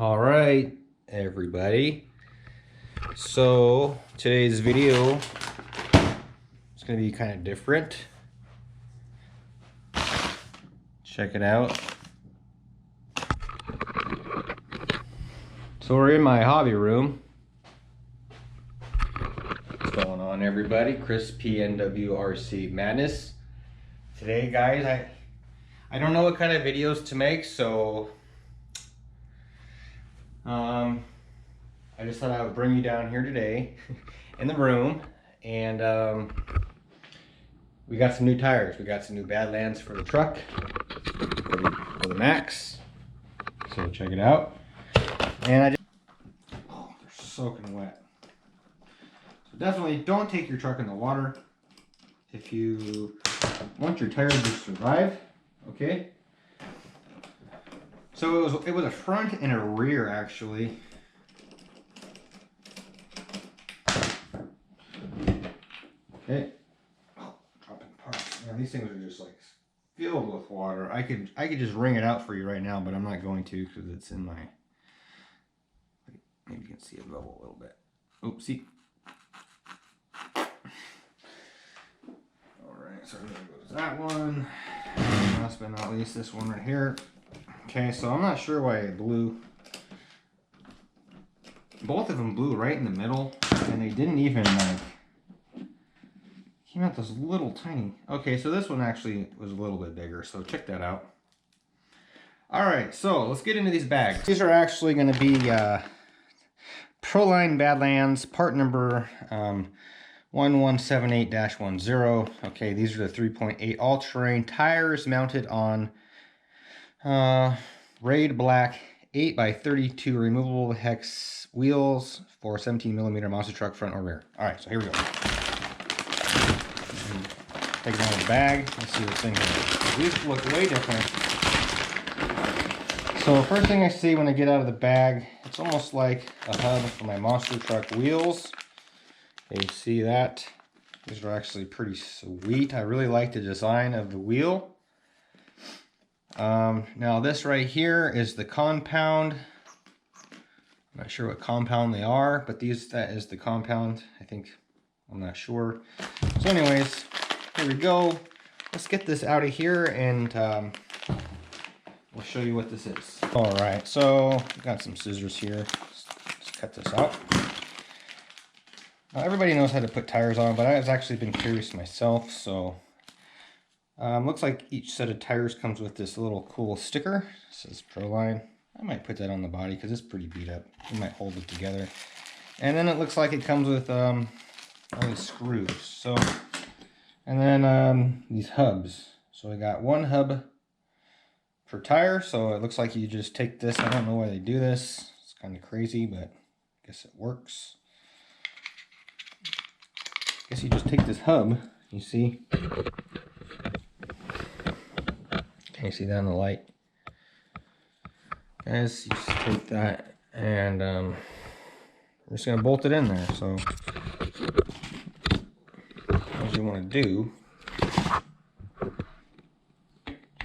All right, everybody. So today's video is going to be kind of different. Check it out. So we're in my hobby room. What's going on, everybody? Chris PnwRcMadness. Today, guys, I don't know what kind of videos to make, so I just thought I would bring you down here today in the room, and we got some new tires. We got some new Badlands for the truck, for the Maxx. So check it out. And oh, they're soaking wet. So definitely don't take your truck in the water if you want your tires to survive. Okay. So it was a front and a rear, actually. Okay. Oh, dropping parts. Man, these things are just like filled with water. I could just wring it out for you right now, but I'm not going to because it's in my. Maybe you can see a bubble a little bit. Oopsie. All right, so there goes that one. Last but not least, this one right here. Okay, so I'm not sure why it blew. Both of them blew right in the middle, and they didn't even like came out this little tiny. Okay, so this one actually was a little bit bigger, so check that out. All right, so let's get into these bags. These are actually going to be Proline Badlands, part number 1178-10. Okay, these are the 3.8 all-terrain tires mounted on Raid Black 8x32 removable hex wheels for 17mm monster truck front or rear. All right, so here we go. Take it out of the bag. Let's see what's in here. These look way different. So first thing I see when I get out of the bag, it's almost like a hub for my monster truck wheels. You see that? These are actually pretty sweet. I really like the design of the wheel. Now this right here is the compound. I'm not sure what compound they are, but that is the compound. I'm not sure. So anyways, here we go. Let's get this out of here and we'll show you what this is. All right, so I've got some scissors here. Let's cut this out. Now, everybody knows how to put tires on, but I've actually been curious myself. So looks like each set of tires comes with this little cool sticker. It says Proline. I might put that on the body because it's pretty beat up. You might hold it together. And then it looks like it comes with all these screws. So, and then these hubs. So we got one hub per tire. So it looks like you just take this. I don't know why they do this. It's kind of crazy, but I guess it works. I guess you just take this hub. You see? Can you see that in the light? Guys, you just take that and we're just going to bolt it in there. So, what you want to do,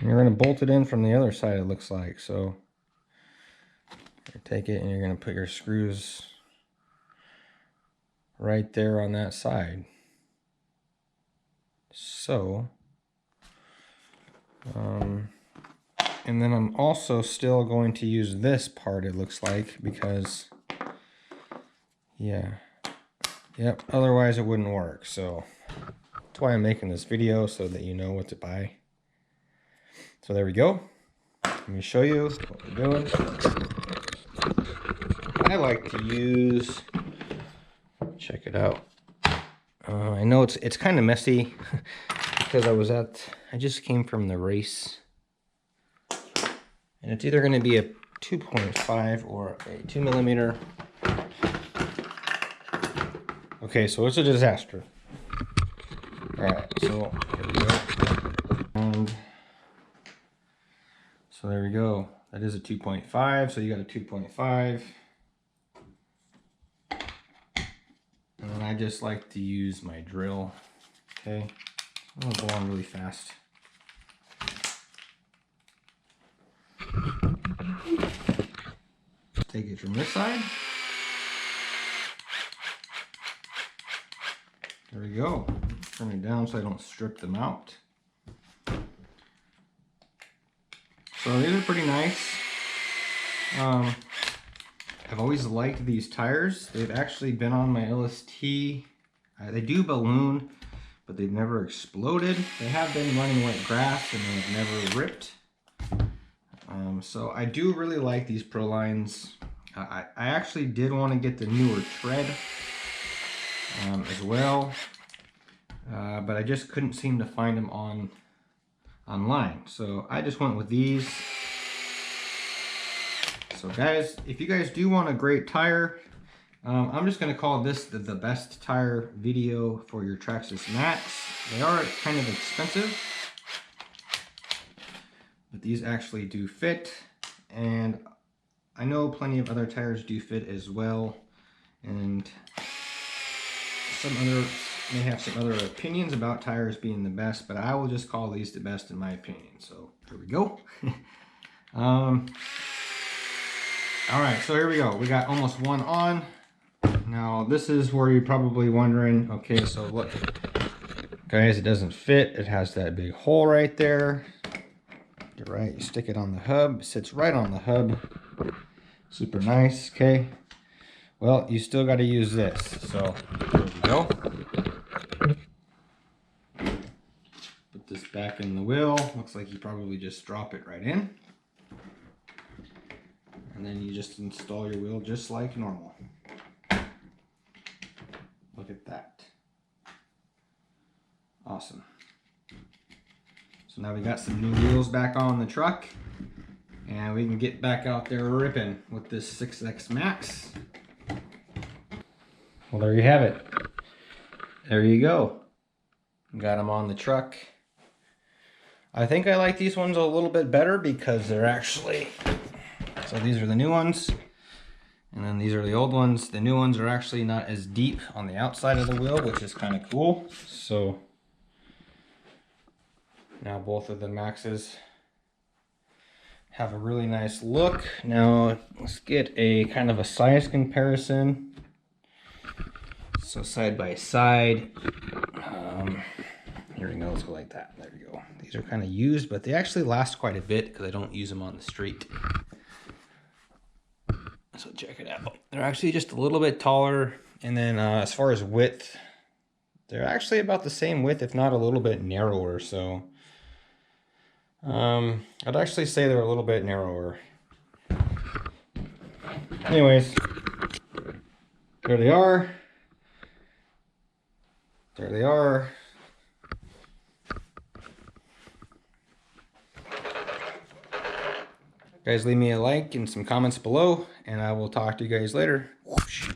you're going to bolt it in from the other side, it looks like. So, you take it and you're going to put your screws right there on that side. So, and then I'm also still going to use this part, it looks like, because, yeah, yep, otherwise it wouldn't work. So that's why I'm making this video, so that you know what to buy. So there we go. Let me show you what we're doing. I like to use, check it out. I know it's kind of messy because I just came from the race. And it's either going to be a 2.5 or a 2mm. Okay, so it's a disaster. Alright, so here we go. And so there we go. That is a 2.5, so you got a 2.5. And then I just like to use my drill. Okay, I'm going to go on really fast. take it from this side. There we go. Turn it down so I don't strip them out. So these are pretty nice. I've always liked these tires. They've actually been on my LST. They do balloon, but they've never exploded. They have been running wet grass and they've never ripped. So I do really like these Pro Lines. I actually did want to get the newer tread as well, but I just couldn't seem to find them online. So I just went with these. So guys, if you guys do want a great tire, I'm just going to call this the best tire video for your Traxxas Maxx. They are kind of expensive, but these actually do fit, and I know plenty of other tires do fit as well, and some others may have some other opinions about tires being the best, but I will just call these the best in my opinion. So here we go. All right, so here we go. We got almost one on. Now this is where you're probably wondering, okay, so look, guys, it doesn't fit. It has that big hole right there. You're right, you stick it on the hub, it sits right on the hub. Super nice, okay. Well, you still got to use this. So there we go. Put this back in the wheel. Looks like you probably just drop it right in. And then you just install your wheel just like normal. Look at that. Awesome. So now we got some new wheels back on the truck, and we can get back out there ripping with this 6X Maxx. Well, there you have it. There you go. Got them on the truck. I think I like these ones a little bit better because they're actually, so these are the new ones, and then these are the old ones. The new ones are actually not as deep on the outside of the wheel, which is kind of cool. So now both of the Maxxes have a really nice look. Now let's get a kind of a size comparison. So side by side, here we go, let's go like that. There we go. These are kind of used, but they actually last quite a bit because I don't use them on the street. So check it out. They're actually just a little bit taller, and then as far as width, they're actually about the same width, if not a little bit narrower. So I'd actually say they're a little bit narrower. Anyways, there they are. There they are. Guys, leave me a like and some comments below, and I will talk to you guys later. Whoosh.